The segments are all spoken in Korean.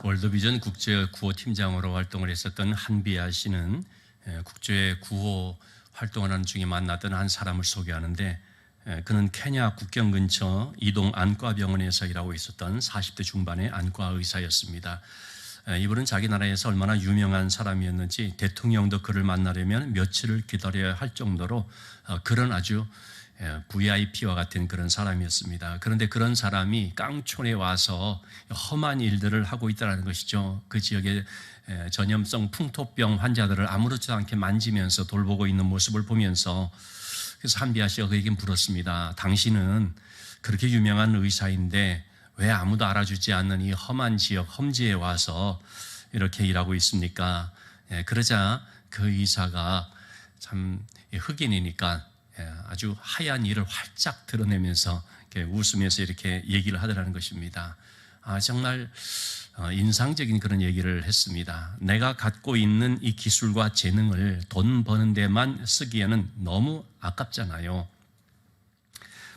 월드비전 국제 구호팀장으로 활동을 했었던 한비아 씨는 국제 구호 활동을 하는 중에 만났던 한 사람을 소개하는데, 그는 케냐 국경 근처 이동 안과병원에서 일하고 있었던 40대 중반의 안과 의사였습니다. 이분은 자기 나라에서 얼마나 유명한 사람이었는지 대통령도 그를 만나려면 며칠을 기다려야 할 정도로 그런 아주 VIP와 같은 그런 사람이었습니다. 그런데 그런 사람이 깡촌에 와서 험한 일들을 하고 있다는 것이죠. 그 지역의 전염성 풍토병 환자들을 아무렇지도 않게 만지면서 돌보고 있는 모습을 보면서, 그래서 한비아 씨가 그에게 물었습니다. 당신은 그렇게 유명한 의사인데 왜 아무도 알아주지 않는 이 험한 지역, 험지에 와서 이렇게 일하고 있습니까? 그러자 그 의사가 참 흑인이니까 아주 하얀 이를 활짝 드러내면서 이렇게 웃으면서 이렇게 얘기를 하더라는 것입니다. 정말 인상적인 그런 얘기를 했습니다. 내가 갖고 있는 이 기술과 재능을 돈 버는 데만 쓰기에는 너무 아깝잖아요.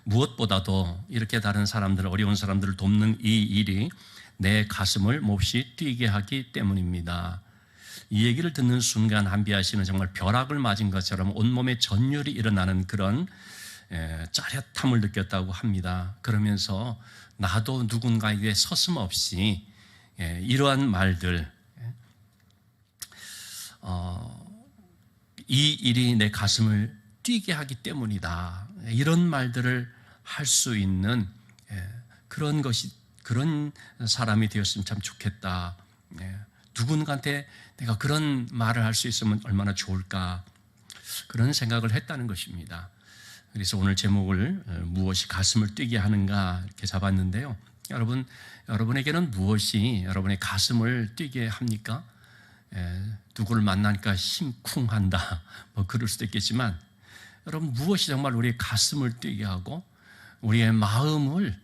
무엇보다도 이렇게 다른 사람들, 어려운 사람들을 돕는 이 일이 내 가슴을 몹시 뛰게 하기 때문입니다. 이 얘기를 듣는 순간 한비아 씨는 정말 벼락을 맞은 것처럼 온몸에 전율이 일어나는 그런 짜릿함을 느꼈다고 합니다. 그러면서 나도 누군가에게 서슴없이 이러한 말들, 이 일이 내 가슴을 뛰게 하기 때문이다, 이런 말들을 할 수 있는 그런 사람이 되었으면 참 좋겠다. 누군가한테 내가 그런 말을 할 수 있으면 얼마나 좋을까, 그런 생각을 했다는 것입니다. 그래서 오늘 제목을 무엇이 가슴을 뛰게 하는가 이렇게 잡았는데요. 여러분에게는 무엇이 여러분의 가슴을 뛰게 합니까? 누구를 만나니까 심쿵한다, 뭐 그럴 수도 있겠지만, 여러분 무엇이 정말 우리의 가슴을 뛰게 하고 우리의 마음을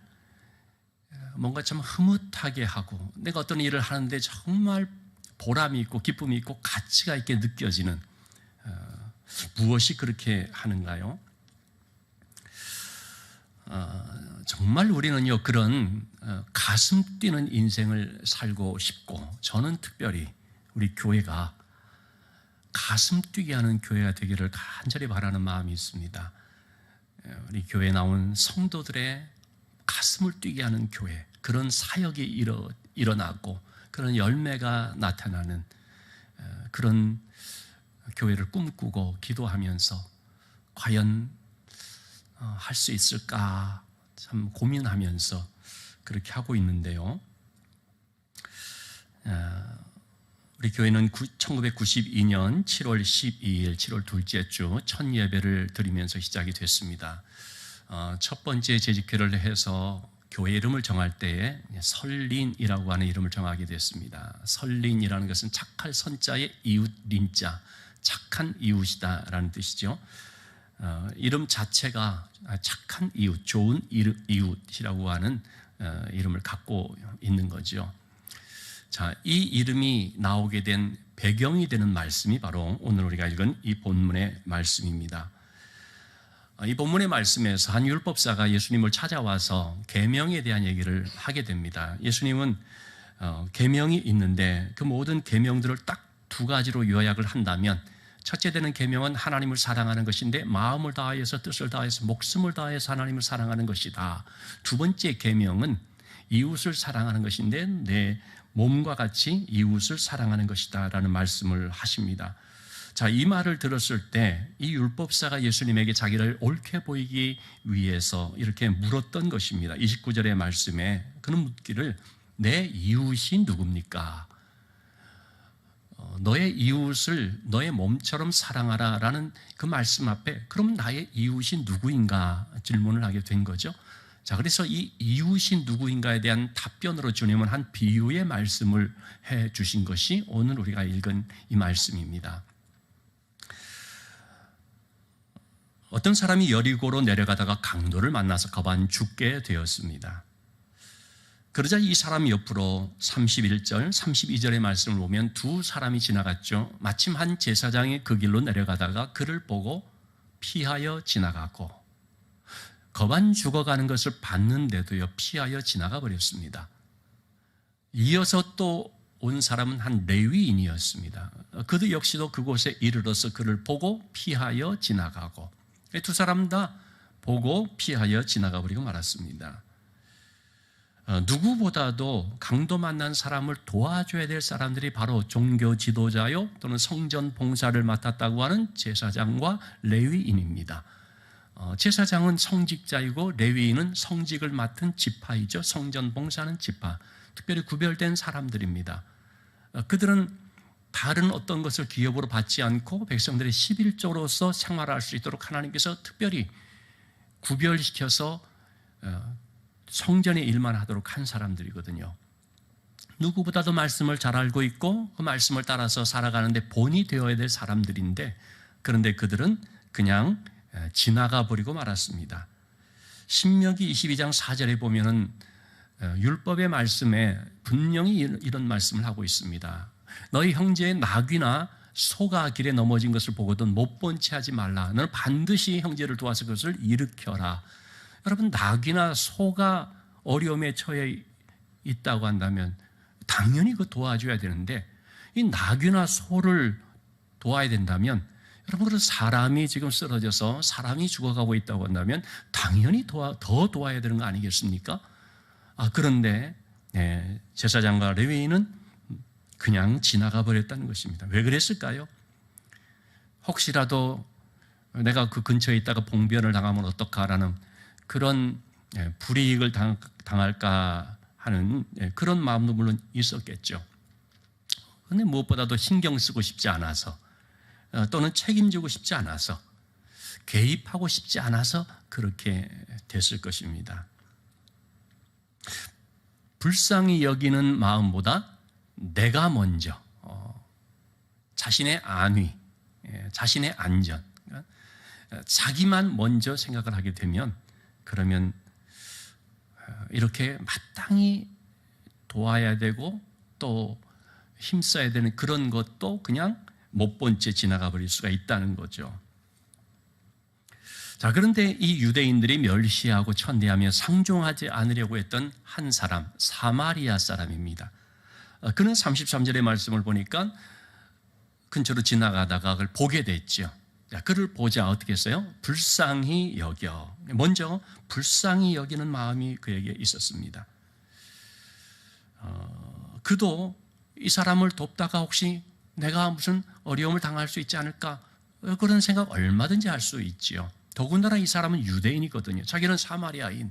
뭔가 참 흐뭇하게 하고, 내가 어떤 일을 하는데 정말 보람이 있고 기쁨이 있고 가치가 있게 느껴지는 무엇이 그렇게 하는가요? 정말 우리는요, 그런 가슴 뛰는 인생을 살고 싶고, 저는 특별히 우리 교회가 가슴 뛰게 하는 교회가 되기를 간절히 바라는 마음이 있습니다. 우리 교회에 나온 성도들의 가슴을 뛰게 하는 교회, 그런 사역이 일어나고 그런 열매가 나타나는 그런 교회를 꿈꾸고 기도하면서 과연 할 수 있을까 참 고민하면서 그렇게 하고 있는데요. 우리 교회는 1992년 7월 12일, 7월 둘째 주 첫 예배를 드리면서 시작이 됐습니다. 첫 번째 재직회를 해서 교회 이름을 정할 때에 설린이라고 하는 이름을 정하게 됐습니다. 설린이라는 것은 착할 선자의 이웃 린자, 착한 이웃이다라는 뜻이죠. 이름 자체가 착한 이웃, 좋은 이웃이라고 하는 이름을 갖고 있는 거죠. 자, 이 이름이 나오게 된 배경이 되는 말씀이 바로 오늘 우리가 읽은 이 본문의 말씀입니다. 이 본문의 말씀에서 한 율법사가 예수님을 찾아와서 계명에 대한 얘기를 하게 됩니다. 예수님은 계명이 있는데 그 모든 계명들을 딱 두 가지로 요약을 한다면, 첫째 되는 계명은 하나님을 사랑하는 것인데 마음을 다해서 뜻을 다해서 목숨을 다해서 하나님을 사랑하는 것이다. 두 번째 계명은 이웃을 사랑하는 것인데 내 몸과 같이 이웃을 사랑하는 것이다 라는 말씀을 하십니다. 자, 이 말을 들었을 때 이 율법사가 예수님에게 자기를 옳게 보이기 위해서 이렇게 물었던 것입니다. 29절의 말씀에 그는 묻기를 내 이웃이 누굽니까? 너의 이웃을 너의 몸처럼 사랑하라 라는 그 말씀 앞에 그럼 나의 이웃이 누구인가 질문을 하게 된 거죠. 자, 그래서 이 이웃이 누구인가에 대한 답변으로 주님은 한 비유의 말씀을 해 주신 것이 오늘 우리가 읽은 이 말씀입니다. 어떤 사람이 여리고로 내려가다가 강도를 만나서 가만 죽게 되었습니다. 그러자 이 사람 옆으로 31절, 32절의 말씀을 보면 두 사람이 지나갔죠. 마침 한 제사장이 그 길로 내려가다가 그를 보고 피하여 지나가고, 거반 죽어가는 것을 봤는데도요 피하여 지나가 버렸습니다. 이어서 또 온 사람은 한 레위인이었습니다. 그도 역시도 그곳에 이르러서 그를 보고 피하여 지나가고, 두 사람 다 보고 피하여 지나가 버리고 말았습니다. 누구보다도 강도 만난 사람을 도와줘야 될 사람들이 바로 종교 지도자요 또는 성전 봉사를 맡았다고 하는 제사장과 레위인입니다. 제사장은 성직자이고 레위인은 성직을 맡은 지파이죠. 성전 봉사는 지파, 특별히 구별된 사람들입니다. 그들은 다른 어떤 것을 기업으로 받지 않고 백성들의 11조로서 생활할 수 있도록 하나님께서 특별히 구별시켜서 성전의 일만 하도록 한 사람들이거든요. 누구보다도 말씀을 잘 알고 있고 그 말씀을 따라서 살아가는데 본이 되어야 될 사람들인데, 그런데 그들은 그냥 지나가 버리고 말았습니다. 신명기 22장 4절에 보면은 율법의 말씀에 분명히 이런 말씀을 하고 있습니다. 너희 형제의 나귀나 소가 길에 넘어진 것을 보거든 못 본 채 하지 말라. 너는 반드시 형제를 도와서 그것을 일으켜라. 여러분, 나귀나 소가 어려움에 처해 있다고 한다면 당연히 그 도와줘야 되는데, 이 나귀나 소를 도와야 된다면, 여러분, 그런 사람이 지금 쓰러져서 사람이 죽어가고 있다고 한다면 당연히 더 도와야 되는 거 아니겠습니까? 그런데 제사장과 레위인은 그냥 지나가 버렸다는 것입니다. 왜 그랬을까요? 혹시라도 내가 그 근처에 있다가 봉변을 당하면 어떡하라는 그런 불이익을 당할까 하는 그런 마음도 물론 있었겠죠. 그런데 무엇보다도 신경 쓰고 싶지 않아서, 또는 책임지고 싶지 않아서, 개입하고 싶지 않아서 그렇게 됐을 것입니다. 불쌍히 여기는 마음보다 내가 먼저 자신의 안위, 자신의 안전, 자기만 먼저 생각을 하게 되면, 그러면 이렇게 마땅히 도와야 되고 또 힘써야 되는 그런 것도 그냥 못 본 채 지나가 버릴 수가 있다는 거죠. 자, 그런데 이 유대인들이 멸시하고 천대하며 상종하지 않으려고 했던 한 사람, 사마리아 사람입니다. 그는 33절의 말씀을 보니까 근처로 지나가다가 그걸 보게 됐죠. 그를 보자 어떻게 했어요? 불쌍히 여겨. 먼저 불쌍히 여기는 마음이 그에게 있었습니다. 그도 이 사람을 돕다가 혹시 내가 무슨 어려움을 당할 수 있지 않을까, 그런 생각 얼마든지 할 수 있지요. 더군다나 이 사람은 유대인이거든요. 자기는 사마리아인,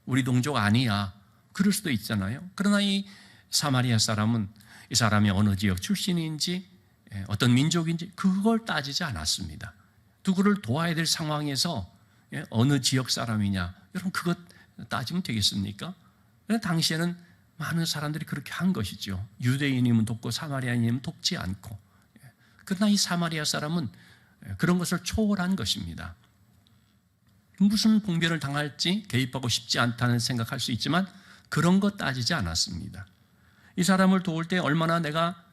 우리 동족 아니야, 그럴 수도 있잖아요. 그러나 이 사마리아 사람은 이 사람이 어느 지역 출신인지 어떤 민족인지 그걸 따지지 않았습니다. 누구를 도와야 될 상황에서 어느 지역 사람이냐, 여러분 그것 따지면 되겠습니까? 당시에는 많은 사람들이 그렇게 한 것이죠. 유대인이면 돕고 사마리아인이면 돕지 않고. 그러나 이 사마리아 사람은 그런 것을 초월한 것입니다. 무슨 봉변을 당할지 개입하고 싶지 않다는 생각할 수 있지만 그런 것 따지지 않았습니다. 이 사람을 도울 때 얼마나 내가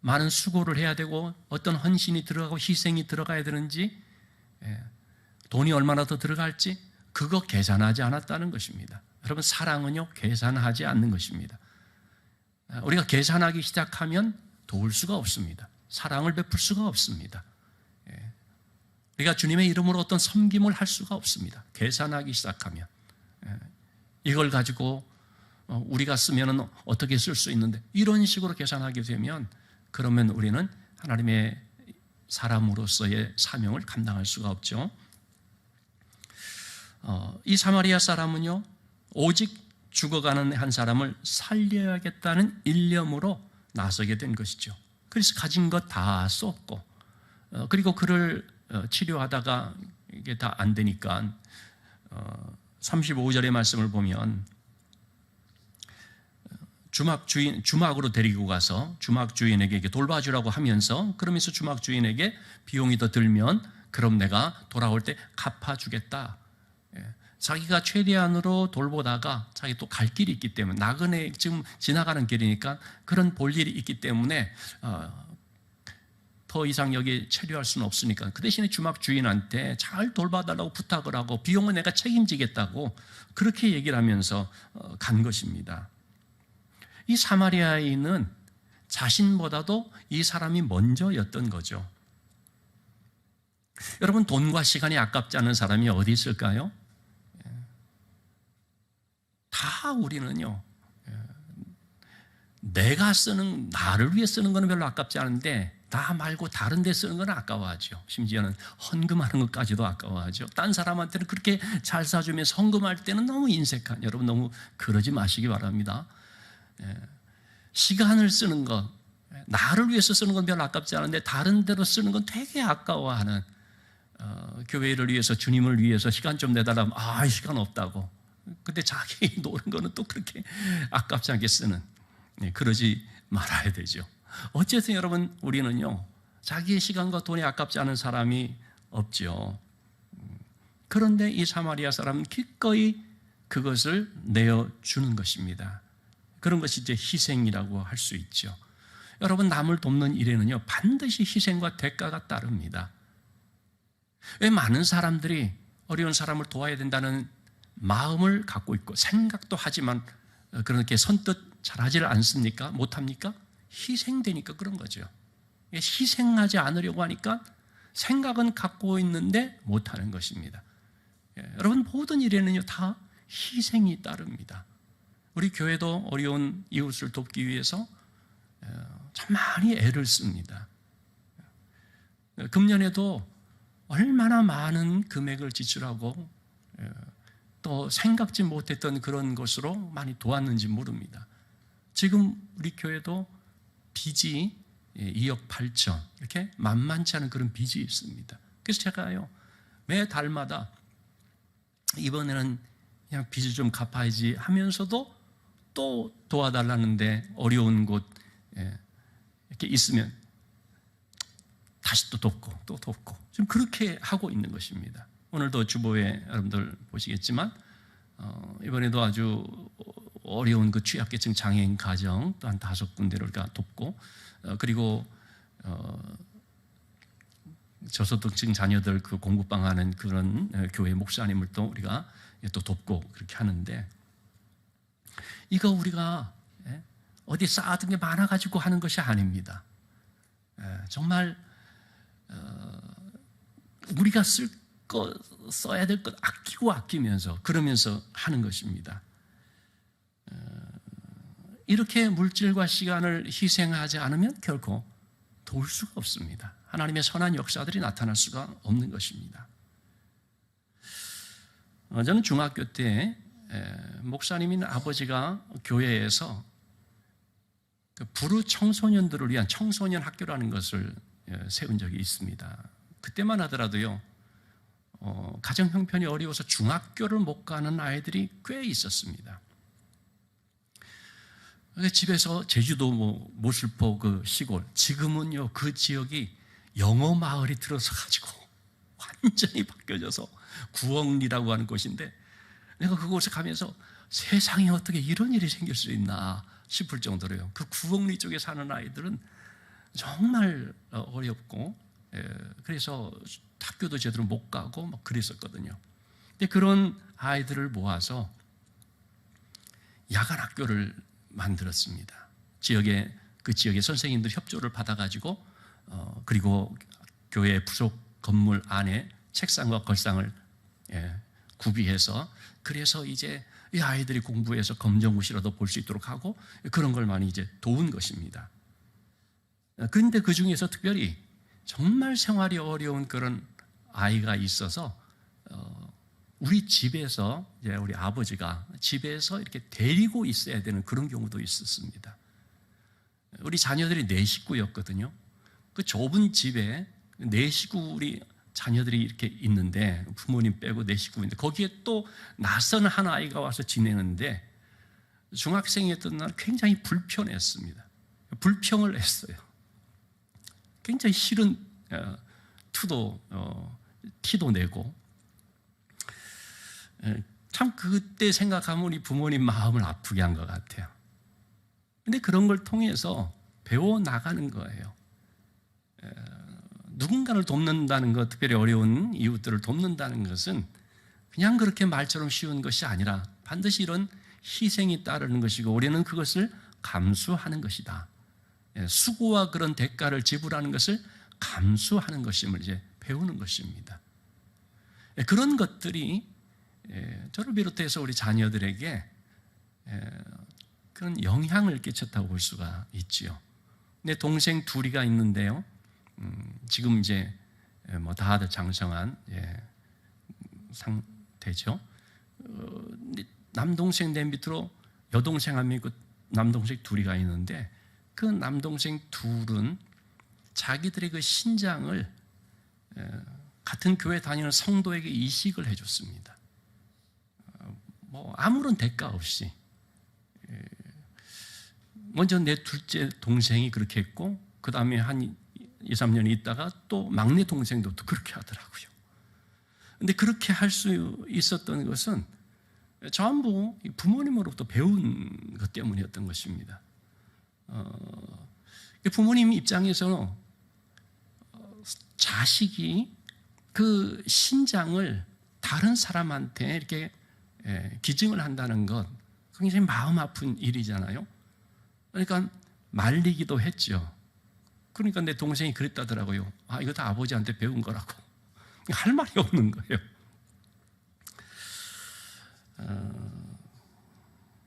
많은 수고를 해야 되고 어떤 헌신이 들어가고 희생이 들어가야 되는지, 돈이 얼마나 더 들어갈지 그거 계산하지 않았다는 것입니다. 여러분, 사랑은요 계산하지 않는 것입니다. 우리가 계산하기 시작하면 도울 수가 없습니다. 사랑을 베풀 수가 없습니다. 우리가 주님의 이름으로 어떤 섬김을 할 수가 없습니다. 계산하기 시작하면 이걸 가지고 우리가 쓰면 어떻게 쓸 수 있는데, 이런 식으로 계산하게 되면 그러면 우리는 하나님의 사람으로서의 사명을 감당할 수가 없죠. 이 사마리아 사람은요 오직 죽어가는 한 사람을 살려야겠다는 일념으로 나서게 된 것이죠. 그래서 가진 것 다 쏟고, 그리고 그를 치료하다가 이게 다 안 되니까 35절의 말씀을 보면 주막으로 데리고 가서 주막 주인에게 돌봐주라고 하면서, 그러면서 주막 주인에게 비용이 더 들면 그럼 내가 돌아올 때 갚아주겠다. 자기가 최대한으로 돌보다가 자기 또 갈 길이 있기 때문에, 나그네 지금 지나가는 길이니까 그런 볼 일이 있기 때문에 더 이상 여기 체류할 수는 없으니까 그 대신에 주막 주인한테 잘 돌봐달라고 부탁을 하고 비용은 내가 책임지겠다고 그렇게 얘기를 하면서 간 것입니다. 이 사마리아인은 자신보다도 이 사람이 먼저였던 거죠. 여러분, 돈과 시간이 아깝지 않은 사람이 어디 있을까요? 다 우리는요, 내가 쓰는, 나를 위해 쓰는 거는 별로 아깝지 않은데 나 말고 다른 데 쓰는 건 아까워하죠. 심지어는 헌금하는 것까지도 아까워하죠. 딴 사람한테는 그렇게 잘 사주면서 헌금할 때는 너무 인색한, 여러분 너무 그러지 마시기 바랍니다. 시간을 쓰는 것, 나를 위해서 쓰는 건 별로 아깝지 않은데 다른 데로 쓰는 건 되게 아까워하는, 교회를 위해서, 주님을 위해서 시간 좀 내달라면 시간 없다고. 근데 자기 노는 거는 또 그렇게 아깝지 않게 쓰는, 그러지 말아야 되죠. 어쨌든 여러분, 우리는요, 자기의 시간과 돈이 아깝지 않은 사람이 없죠. 그런데 이 사마리아 사람은 기꺼이 그것을 내어주는 것입니다. 그런 것이 이제 희생이라고 할 수 있죠. 여러분, 남을 돕는 일에는요, 반드시 희생과 대가가 따릅니다. 왜 많은 사람들이 어려운 사람을 도와야 된다는 마음을 갖고 있고 생각도 하지만 그렇게 선뜻 잘하지를 않습니까? 못합니까? 희생되니까 그런 거죠. 희생하지 않으려고 하니까 생각은 갖고 있는데 못하는 것입니다. 여러분, 모든 일에는요, 다 희생이 따릅니다. 우리 교회도 어려운 이웃을 돕기 위해서 참 많이 애를 씁니다. 금년에도 얼마나 많은 금액을 지출하고 또 생각지 못했던 그런 것으로 많이 도왔는지 모릅니다. 지금 우리 교회도 빚이 2억 8천, 이렇게 만만치 않은 그런 빚이 있습니다. 그래서 제가요, 매 달마다 이번에는 그냥 빚을 좀 갚아야지 하면서도 또 도와달라는데 어려운 곳 이렇게 있으면 다시 또 돕고 또 돕고 지금 그렇게 하고 있는 것입니다. 오늘도 주보에 여러분들 보시겠지만 이번에도 아주 어려운 그 취약계층 장애인 가정 또 한 5군데를 우리가 돕고 그리고 저소득층 자녀들 그 공부방 하는 그런 교회 목사님을 또 우리가 또 돕고 그렇게 하는데, 이거 우리가 어디 쌓아둔 게 많아가지고 하는 것이 아닙니다. 정말 우리가 써야 될 것 아끼고 아끼면서 그러면서 하는 것입니다. 이렇게 물질과 시간을 희생하지 않으면 결코 도울 수가 없습니다. 하나님의 선한 역사들이 나타날 수가 없는 것입니다. 저는 중학교 때 목사님인 아버지가 교회에서 부르 청소년들을 위한 청소년 학교라는 것을 세운 적이 있습니다. 그때만 하더라도요, 가정 형편이 어려워서 중학교를 못 가는 아이들이 꽤 있었습니다. 집에서 제주도 모슬포 그 시골, 지금은요 그 지역이 영어 마을이 들어서 가지고 완전히 바뀌어져서 구엉리라고 하는 곳인데, 내가 그곳에 가면서 세상에 어떻게 이런 일이 생길 수 있나 싶을 정도로요, 그 구엉리 쪽에 사는 아이들은 정말 어렵고, 그래서 학교도 제대로 못 가고 막 그랬었거든요. 근데 그런 아이들을 모아서 야간 학교를 만들었습니다. 그 지역의 선생님들 협조를 받아가지고 그리고 교회 부속 건물 안에 책상과 걸상을 구비해서, 그래서 이제 이 아이들이 공부해서 검정고시라도 볼 수 있도록 하고 그런 걸 많이 이제 도운 것입니다. 그런데 그 중에서 특별히 정말 생활이 어려운 그런 아이가 있어서 우리 집에서 이제 우리 아버지가 집에서 이렇게 데리고 있어야 되는 그런 경우도 있었습니다. 우리 자녀들이 4식구였거든요. 그 좁은 집에 4식구 우리 자녀들이 이렇게 있는데, 부모님 빼고 4식구인데 거기에 또 낯선 한 아이가 와서 지내는데, 중학생이었던 날 굉장히 불편했습니다. 불평을 했어요. 굉장히 싫은 티도 내고, 참 그때 생각하면 우리 부모님 마음을 아프게 한 것 같아요. 근데 그런 걸 통해서 배워나가는 거예요. 누군가를 돕는다는 것, 특별히 어려운 이웃들을 돕는다는 것은 그냥 그렇게 말처럼 쉬운 것이 아니라 반드시 이런 희생이 따르는 것이고, 우리는 그것을 감수하는 것이다. 수고와 그런 대가를 지불하는 것을 감수하는 것임을 이제 배우는 것입니다. 그런 것들이 저를 비롯해서 우리 자녀들에게 그런 영향을 끼쳤다고 볼 수가 있지요. 내 동생 둘이가 있는데요. 지금 이제 뭐 다들 장성한 상태죠. 남동생 내 밑으로 여동생 한 명 있고 남동생 둘이가 있는데 그 남동생 둘은 자기들의 그 신장을 같은 교회 다니는 성도에게 이식을 해줬습니다. 뭐 아무런 대가 없이. 먼저 내 둘째 동생이 그렇게 했고 그 다음에 한 2, 3년 있다가 또 막내 동생도 또 그렇게 하더라고요. 근데 그렇게 할 수 있었던 것은 전부 부모님으로부터 배운 것 때문이었던 것입니다. 부모님 입장에서는 자식이 그 신장을 다른 사람한테 이렇게 기증을 한다는 것 굉장히 마음 아픈 일이잖아요. 그러니까 말리기도 했죠. 그러니까 내 동생이 그랬다더라고요. 아, 이거 다 아버지한테 배운 거라고. 할 말이 없는 거예요.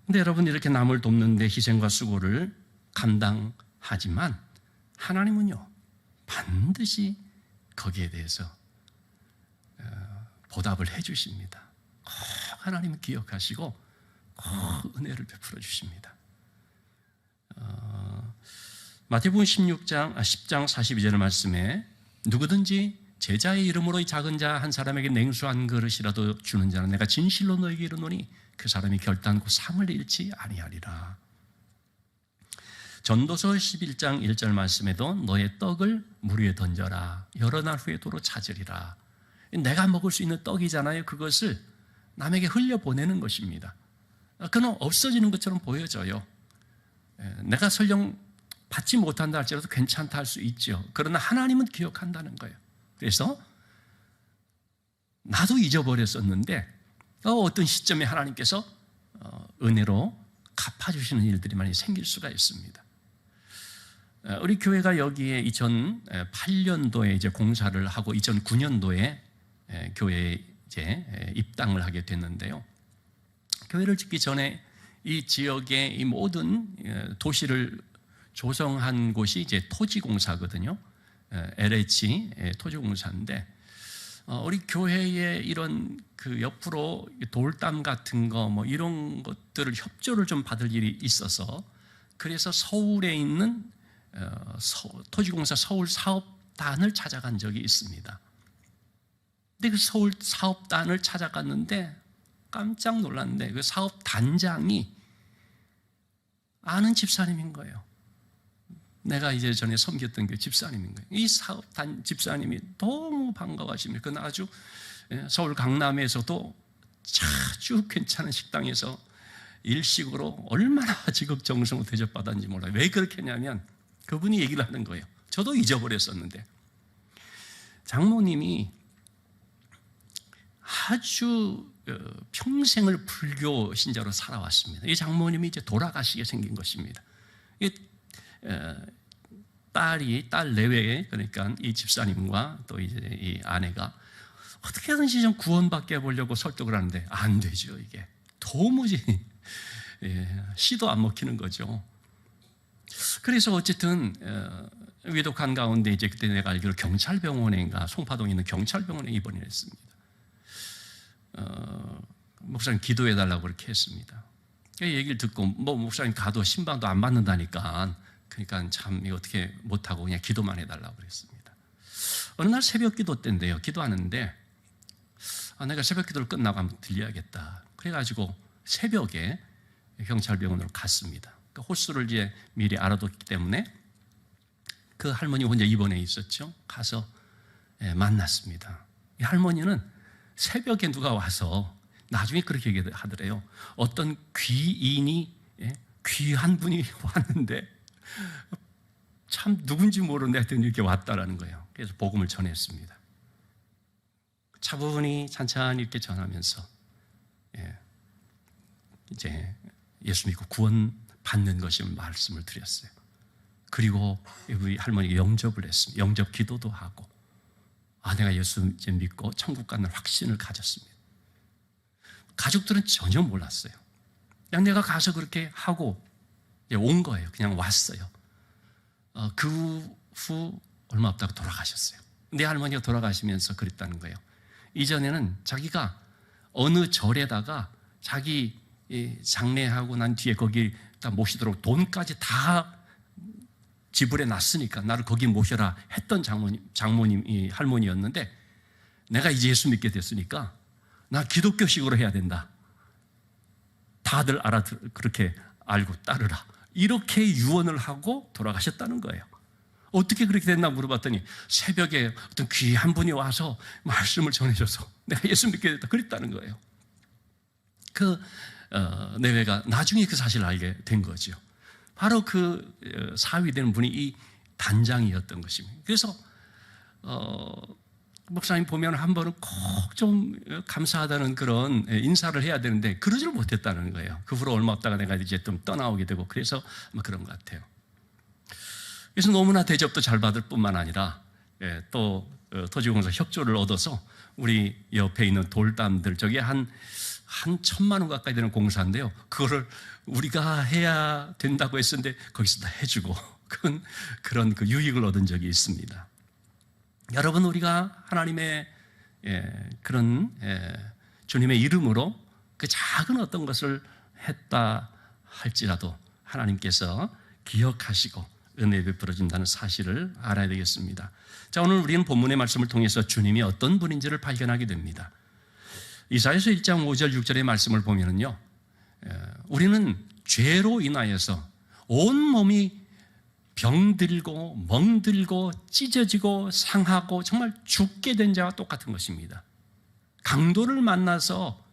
근데 여러분 이렇게 남을 돕는데 희생과 수고를 감당하지만 하나님은요 반드시 거기에 대해서 보답을 해주십니다. 꼭 하나님은 기억하시고 꼭 은혜를 베풀어 주십니다. 마태복음 10장 42절 말씀에 누구든지 제자의 이름으로 이 작은 자 한 사람에게 냉수 한 그릇이라도 주는 자는 내가 진실로 너에게 이르노니 그 사람이 결단코 상을 잃지 아니하리라. 전도서 11장 1절 말씀에도 너의 떡을 물 위에 던져라. 여러 날 후에 도로 찾으리라. 내가 먹을 수 있는 떡이잖아요. 그것을 남에게 흘려보내는 것입니다. 그건 없어지는 것처럼 보여져요. 내가 설령 받지 못한다 할지라도 괜찮다 할 수 있죠. 그러나 하나님은 기억한다는 거예요. 그래서 나도 잊어버렸었는데 어떤 시점에 하나님께서 은혜로 갚아주시는 일들이 많이 생길 수가 있습니다. 우리 교회가 여기에 2008년도에 이제 공사를 하고 2009년도에 교회에 이제 입당을 하게 됐는데요. 교회를 짓기 전에 이 지역의 이 모든 도시를 조성한 곳이 이제 토지공사거든요. LH 토지공사인데 우리 교회의 이런 그 옆으로 돌담 같은 거 뭐 이런 것들을 협조를 좀 받을 일이 있어서 그래서 서울에 있는 토지공사 서울 사업단을 찾아간 적이 있습니다. 근데 그 서울 사업단을 찾아갔는데 깜짝 놀랐는데 그 사업단장이 아는 집사님인 거예요. 내가 이제 전에 섬겼던 그 집사님인 거예요. 이 사업단 집사님이 너무 반가워하시며 그건 아주 서울 강남에서도 아주 괜찮은 식당에서 일식으로 얼마나 지극정성으로 대접받았는지 몰라요. 왜 그렇게 했냐면 그분이 얘기를 하는 거예요. 저도 잊어버렸었는데 장모님이 아주 평생을 불교 신자로 살아왔습니다. 이 장모님이 이제 돌아가시게 생긴 것입니다. 딸 내외에 그러니까 이 집사님과 또 이제 이 아내가 어떻게든지 좀 구원받게 해보려고 설득을 하는데 안 되죠. 이게 도무지 씨도 안 먹히는 거죠. 그래서 어쨌든 외독한 가운데 이제 그때 내가 알기로 경찰병원인가 송파동에 있는 경찰병원에 입원을 했습니다. 목사님 기도해달라고 그렇게 했습니다. 그 얘기를 듣고 뭐 목사님 가도 신방도 안 받는다니까 그러니까 참 이거 어떻게 못하고 그냥 기도만 해달라고 그랬습니다. 어느 날 새벽 기도 때인데요. 기도하는데 내가 새벽 기도를 끝나고 한번 들려야겠다. 그래가지고 새벽에 경찰병원으로 갔습니다. 그 호수를 이제 미리 알아뒀기 때문에 그 할머니 혼자 입원해 있었죠. 가서 만났습니다. 이 할머니는 새벽에 누가 와서 나중에 그렇게 얘기하더래요. 어떤 귀인이 귀한 분이 왔는데 참 누군지 모르는데 하여튼 이렇게 왔다라는 거예요. 그래서 복음을 전했습니다. 차분히 찬찬히 이렇게 전하면서 이제 예수 믿고 구원 받는 것을 말씀을 드렸어요. 그리고 우리 할머니가 영접을 했습니다. 영접 기도도 하고 아내가 예수 이제 믿고 천국 가는 확신을 가졌습니다. 가족들은 전혀 몰랐어요. 그냥 내가 가서 그렇게 하고 온 거예요. 그냥 왔어요. 그 후 얼마 없다가 돌아가셨어요. 내 할머니가 돌아가시면서 그랬다는 거예요. 이전에는 자기가 어느 절에다가 자기 장례하고 난 뒤에 거기 다 모시도록 돈까지 다 지불해 놨으니까 나를 거기 모셔라 했던 장모님, 할머니였는데 내가 이제 예수 믿게 됐으니까 나 기독교식으로 해야 된다. 다들 그렇게 알고 따르라. 이렇게 유언을 하고 돌아가셨다는 거예요. 어떻게 그렇게 됐나 물어봤더니 새벽에 어떤 귀한 분이 와서 말씀을 전해줘서 내가 예수 믿게 됐다. 그랬다는 거예요. 내외가 나중에 그 사실을 알게 된 거죠. 바로 그 사위되는 분이 이 단장이었던 것입니다. 그래서 목사님 보면 한 번은 꼭 좀 감사하다는 그런 인사를 해야 되는데 그러지를 못했다는 거예요. 그 후로 얼마 없다가 내가 이제 좀 떠나오게 되고 그래서 그런 것 같아요. 그래서 너무나 대접도 잘 받을 뿐만 아니라 또 토지공사 협조를 얻어서 우리 옆에 있는 돌담들 저게 한 1,000만 원 가까이 되는 공사인데요. 그거를 우리가 해야 된다고 했었는데 거기서 다 해주고 그런 그 유익을 얻은 적이 있습니다. 여러분 우리가 하나님의 그런 주님의 이름으로 그 작은 어떤 것을 했다 할지라도 하나님께서 기억하시고 은혜 베풀어 준다는 사실을 알아야 되겠습니다. 자, 오늘 우리는 본문의 말씀을 통해서 주님이 어떤 분인지를 발견하게 됩니다. 이사야서 1장 5절 6절의 말씀을 보면은요, 우리는 죄로 인하여서 온 몸이 병들고 멍들고 찢어지고 상하고 정말 죽게 된 자와 똑같은 것입니다. 강도를 만나서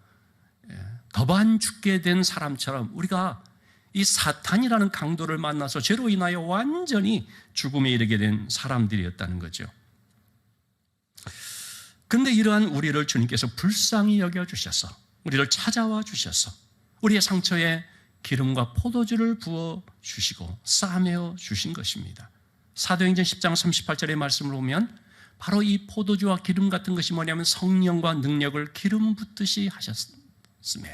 더 반 죽게 된 사람처럼 우리가 이 사탄이라는 강도를 만나서 죄로 인하여 완전히 죽음에 이르게 된 사람들이었다는 거죠. 그런데 이러한 우리를 주님께서 불쌍히 여겨주셔서 우리를 찾아와 주셔서 우리의 상처에 기름과 포도주를 부어주시고 싸매어 주신 것입니다. 사도행전 10장 38절의 말씀을 보면 바로 이 포도주와 기름 같은 것이 뭐냐면 성령과 능력을 기름 붓듯이 하셨음에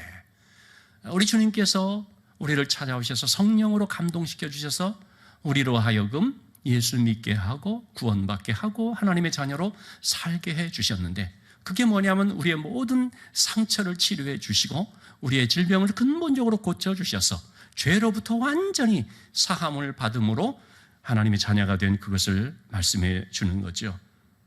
우리 주님께서 우리를 찾아오셔서 성령으로 감동시켜 주셔서 우리로 하여금 예수 믿게 하고 구원받게 하고 하나님의 자녀로 살게 해 주셨는데 그게 뭐냐면 우리의 모든 상처를 치료해 주시고 우리의 질병을 근본적으로 고쳐주셔서 죄로부터 완전히 사함을 받음으로 하나님의 자녀가 된 그것을 말씀해 주는 거죠.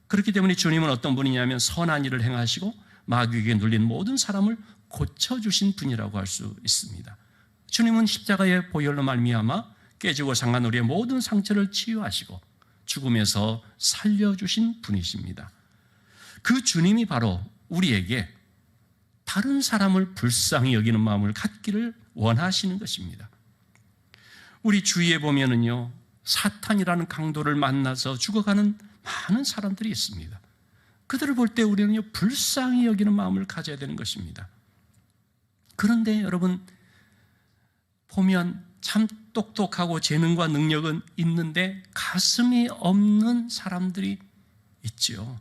그렇기 때문에 주님은 어떤 분이냐면 선한 일을 행하시고 마귀에게 눌린 모든 사람을 고쳐주신 분이라고 할 수 있습니다. 주님은 십자가의 보혈로 말미암아 깨지고 상한 우리의 모든 상처를 치유하시고 죽음에서 살려주신 분이십니다. 그 주님이 바로 우리에게 다른 사람을 불쌍히 여기는 마음을 갖기를 원하시는 것입니다. 우리 주위에 보면은요, 사탄이라는 강도를 만나서 죽어가는 많은 사람들이 있습니다. 그들을 볼 때 우리는요, 불쌍히 여기는 마음을 가져야 되는 것입니다. 그런데 여러분, 보면 참 똑똑하고 재능과 능력은 있는데 가슴이 없는 사람들이 있지요.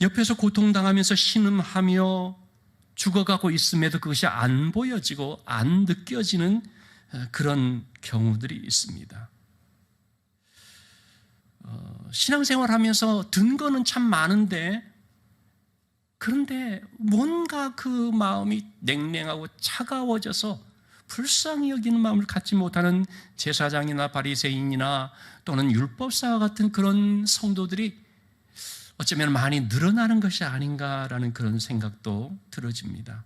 옆에서 고통당하면서 신음하며 죽어가고 있음에도 그것이 안 보여지고 안 느껴지는 그런 경우들이 있습니다. 신앙생활하면서 든 거는 참 많은데 그런데 뭔가 그 마음이 냉랭하고 차가워져서 불쌍히 여기는 마음을 갖지 못하는 제사장이나 바리새인이나 또는 율법사와 같은 그런 성도들이 어쩌면 많이 늘어나는 것이 아닌가라는 그런 생각도 들어집니다.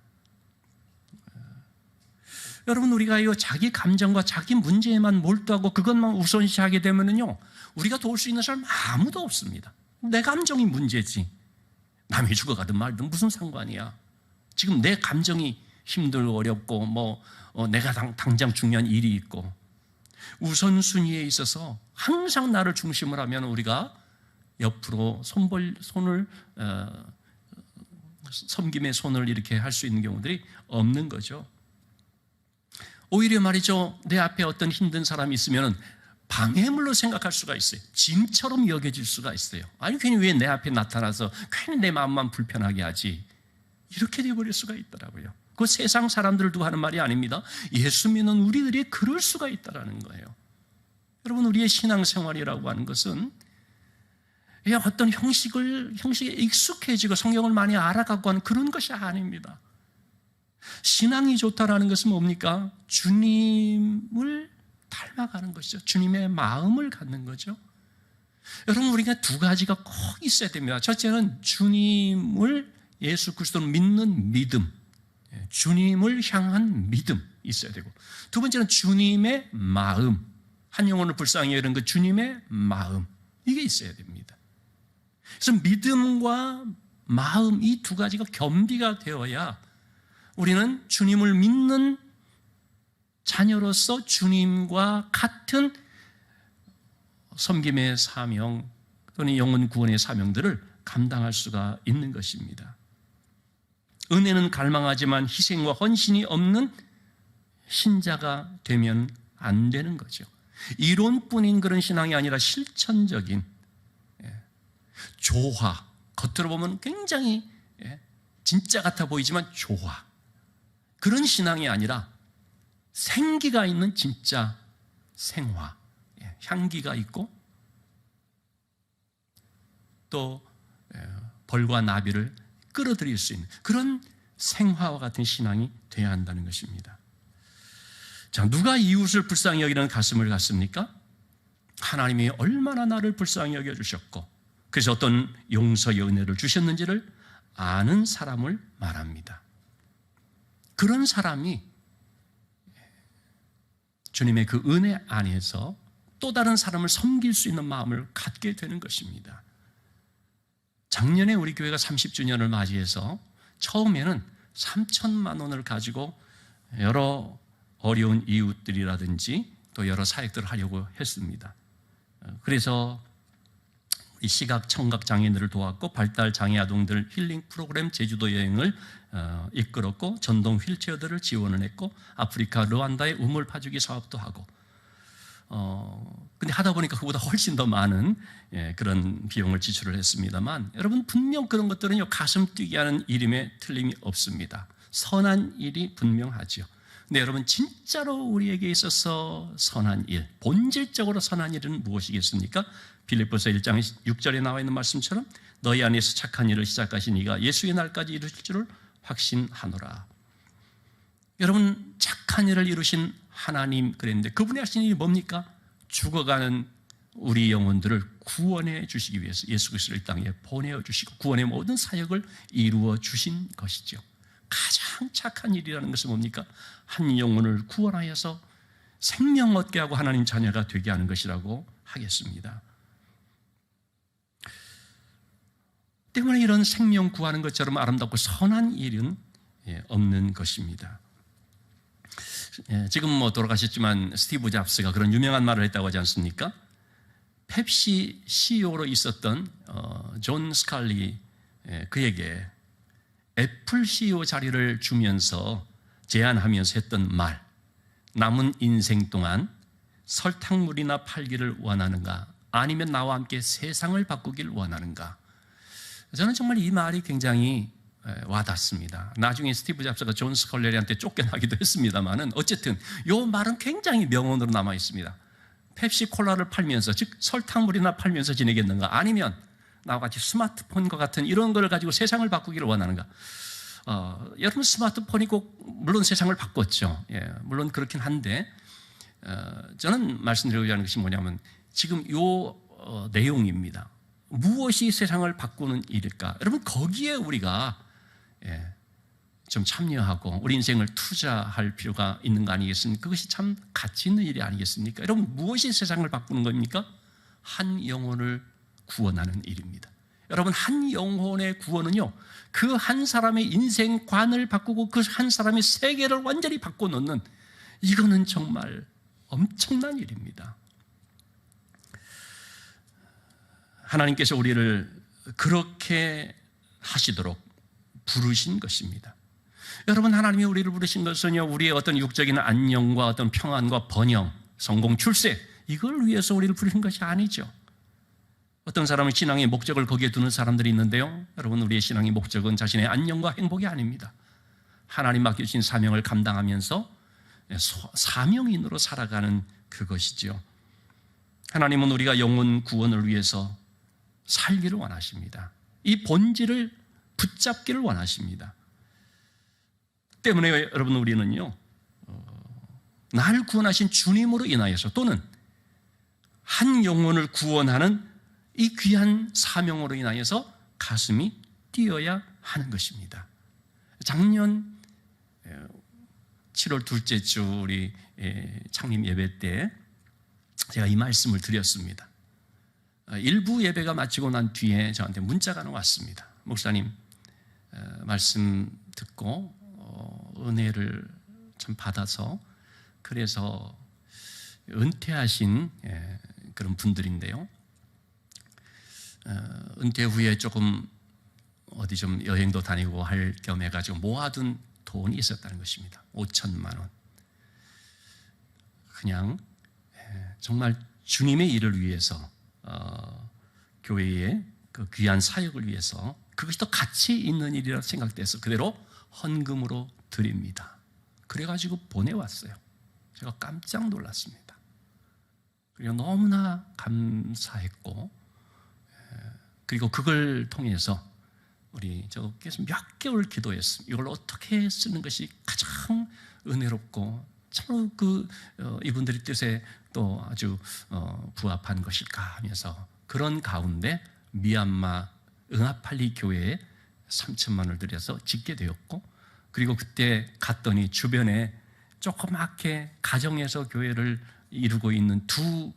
여러분, 우리가 이 자기 감정과 자기 문제에만 몰두하고 그것만 우선시하게 되면요, 우리가 도울 수 있는 사람 아무도 없습니다. 내 감정이 문제지. 남이 죽어가든 말든 무슨 상관이야. 지금 내 감정이 힘들고 어렵고 내가 당장 중요한 일이 있고 우선순위에 있어서 항상 나를 중심으로 하면 우리가 옆으로 손을 섬김의 손을 이렇게 할 수 있는 경우들이 없는 거죠. 오히려 말이죠, 내 앞에 어떤 힘든 사람이 있으면 방해물로 생각할 수가 있어요. 짐처럼 여겨질 수가 있어요. 아니 괜히 왜 내 앞에 나타나서 괜히 내 마음만 불편하게 하지, 이렇게 되어버릴 수가 있더라고요. 그 세상 사람들을 두고 하는 말이 아닙니다. 예수 믿는 우리들이 그럴 수가 있다는 거예요. 여러분, 우리의 신앙생활이라고 하는 것은 어떤 형식에 익숙해지고 성경을 많이 알아가고 하는 그런 것이 아닙니다. 신앙이 좋다라는 것은 뭡니까? 주님을 닮아가는 것이죠. 주님의 마음을 갖는 거죠. 여러분, 우리가 두 가지가 꼭 있어야 됩니다. 첫째는 주님을, 예수 그리스도를 믿는 믿음, 주님을 향한 믿음 있어야 되고, 두 번째는 주님의 마음, 한 영혼을 불쌍히 여기는 그 주님의 마음, 이게 있어야 됩니다. 그래서 믿음과 마음, 이 두 가지가 겸비가 되어야 우리는 주님을 믿는 자녀로서 주님과 같은 섬김의 사명 또는 영혼 구원의 사명들을 감당할 수가 있는 것입니다. 은혜는 갈망하지만 희생과 헌신이 없는 신자가 되면 안 되는 거죠. 이론뿐인 그런 신앙이 아니라 실천적인 조화, 겉으로 보면 굉장히 진짜 같아 보이지만 조화, 그런 신앙이 아니라 생기가 있는 진짜 생화, 향기가 있고 또 벌과 나비를 끌어들일 수 있는 그런 생화와 같은 신앙이 되어야 한다는 것입니다. 자, 누가 이웃을 불쌍히 여기는 가슴을 갖습니까? 하나님이 얼마나 나를 불쌍히 여겨주셨고 그래서 어떤 용서의 은혜를 주셨는지를 아는 사람을 말합니다. 그런 사람이 주님의 그 은혜 안에서 또 다른 사람을 섬길 수 있는 마음을 갖게 되는 것입니다. 작년에 우리 교회가 30주년을 맞이해서 처음에는 3천만 원을 가지고 여러 어려운 이웃들이라든지 또 여러 사역들을 하려고 했습니다. 그래서 이 시각, 청각 장애인들을 도왔고 발달 장애 아동들 힐링 프로그램 제주도 여행을 이끌었고 전동 휠체어들을 지원을 했고 아프리카 르완다의 우물 파주기 사업도 하고 근데 하다 보니까 그보다 훨씬 더 많은 그런 비용을 지출을 했습니다만 여러분, 분명 그런 것들은요 가슴 뛰게 하는 일임에 틀림이 없습니다. 선한 일이 분명하죠. 근데 여러분, 진짜로 우리에게 있어서 선한 일, 본질적으로 선한 일은 무엇이겠습니까? 빌립보서 1장 6절에 나와 있는 말씀처럼 너희 안에서 착한 일을 시작하신 이가 예수의 날까지 이루실 줄을 확신하노라. 여러분, 착한 일을 이루신 하나님 그랬는데 그분이 하신 일이 뭡니까? 죽어가는 우리 영혼들을 구원해 주시기 위해서 예수 그리스도를 이 땅에 보내어 주시고 구원의 모든 사역을 이루어 주신 것이죠. 가장 착한 일이라는 것은 뭡니까? 한 영혼을 구원하여서 생명 얻게 하고 하나님 자녀가 되게 하는 것이라고 하겠습니다. 때문에 이런 생명 구하는 것처럼 아름답고 선한 일은 없는 것입니다. 지금 돌아가셨지만 스티브 잡스가 그런 유명한 말을 했다고 하지 않습니까? 펩시 CEO로 있었던 존 스칼리, 그에게 애플 CEO 자리를 주면서 제안하면서 했던 말, 남은 인생 동안 설탕물이나 팔기를 원하는가 아니면 나와 함께 세상을 바꾸길 원하는가. 저는 정말 이 말이 굉장히 와닿습니다. 나중에 스티브 잡스가 존 스컬레리한테 쫓겨나기도 했습니다만은 어쨌든 이 말은 굉장히 명언으로 남아 있습니다. 펩시 콜라를 팔면서, 즉 설탕물이나 팔면서 지내겠는가 아니면 나와 같이 스마트폰과 같은 이런 걸 가지고 세상을 바꾸기를 원하는가. 여러분, 스마트폰이 꼭 물론 세상을 바꿨죠. 물론 그렇긴 한데 저는 말씀드리고자 하는 것이 뭐냐면 지금 이 내용입니다. 무엇이 세상을 바꾸는 일일까? 여러분, 거기에 우리가 좀 참여하고 우리 인생을 투자할 필요가 있는 거 아니겠습니까? 그것이 참 가치 있는 일이 아니겠습니까? 여러분, 무엇이 세상을 바꾸는 겁니까? 한 영혼을 구원하는 일입니다. 여러분, 한 영혼의 구원은요, 그 한 사람의 인생관을 바꾸고 그 한 사람의 세계를 완전히 바꿔놓는, 이거는 정말 엄청난 일입니다. 하나님께서 우리를 그렇게 하시도록 부르신 것입니다. 여러분, 하나님이 우리를 부르신 것은요, 우리의 어떤 육적인 안녕과 어떤 평안과 번영, 성공, 출세, 이걸 위해서 우리를 부르신 것이 아니죠. 어떤 사람은 신앙의 목적을 거기에 두는 사람들이 있는데요, 여러분, 우리의 신앙의 목적은 자신의 안녕과 행복이 아닙니다. 하나님 맡겨주신 사명을 감당하면서 사명인으로 살아가는 그것이죠. 하나님은 우리가 영혼 구원을 위해서 살기를 원하십니다. 이 본질을 붙잡기를 원하십니다. 때문에 여러분, 우리는요, 날 구원하신 주님으로 인하여서 또는 한 영혼을 구원하는 이 귀한 사명으로 인하여서 가슴이 뛰어야 하는 것입니다. 작년 7월 둘째 주 우리 창립 예배 때 제가 이 말씀을 드렸습니다. 일부 예배가 마치고 난 뒤에 저한테 문자가 하나 왔습니다. 목사님, 말씀 듣고 은혜를 참 받아서 그래서 은퇴하신 그런 분들인데요, 은퇴 후에 조금 어디 좀 여행도 다니고 할 겸 해가지고 모아둔 돈이 있었다는 것입니다. 5천만 원. 그냥 정말 주님의 일을 위해서, 교회의 그 귀한 사역을 위해서, 그것이 더 가치 있는 일이라고 생각돼서 그대로 헌금으로 드립니다. 그래가지고 보내왔어요. 제가 깜짝 놀랐습니다. 그리고 너무나 감사했고, 그리고 그걸 통해서 우리 저께서 몇 개월 기도했습니다. 이걸 어떻게 쓰는 것이 가장 은혜롭고 참 이분들의 뜻에 또 아주 부합한 것일까 하면서, 그런 가운데 미얀마 응아팔리 교회에 3천만 원을 들여서 짓게 되었고, 그리고 그때 갔더니 주변에 조그맣게 가정에서 교회를 이루고 있는 두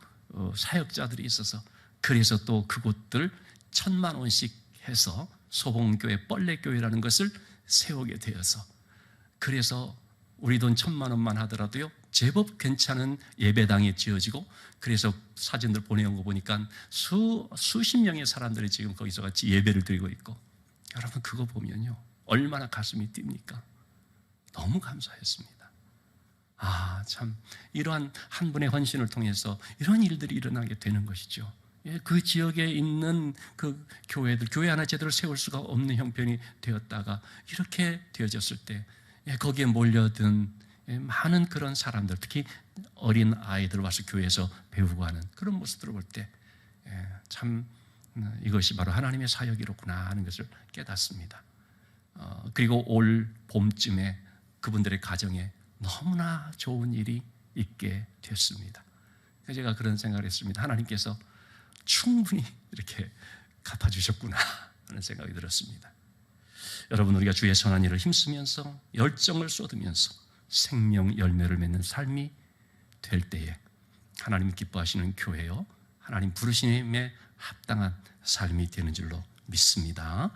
사역자들이 있어서, 그래서 또 그곳들 1,000만 원씩 해서 소봉교회, 뻘레교회라는 것을 세우게 되어서, 그래서 우리 돈 1,000만 원만 하더라도요 제법 괜찮은 예배당이 지어지고, 그래서 사진들 보내온 거 보니까 수십 명의 사람들이 지금 거기서 같이 예배를 드리고 있고, 여러분 그거 보면요 얼마나 가슴이 뜁니까? 너무 감사했습니다. 참 이러한 한 분의 헌신을 통해서 이런 일들이 일어나게 되는 것이죠. 그 지역에 있는 그 교회들, 교회 하나 제대로 세울 수가 없는 형편이 되었다가 이렇게 되어졌을 때 거기에 몰려든 많은 그런 사람들, 특히 어린 아이들 와서 교회에서 배우고 하는 그런 모습들을 볼 때 참 이것이 바로 하나님의 사역이로구나 하는 것을 깨닫습니다. 그리고 올 봄쯤에 그분들의 가정에 너무나 좋은 일이 있게 됐습니다. 제가 그런 생각을 했습니다. 하나님께서 충분히 이렇게 갚아주셨구나 하는 생각이 들었습니다. 여러분, 우리가 주의 선한 일을 힘쓰면서 열정을 쏟으면서 생명 열매를 맺는 삶이 될 때에 하나님 기뻐하시는 교회요, 하나님 부르심에 합당한 삶이 되는 줄로 믿습니다.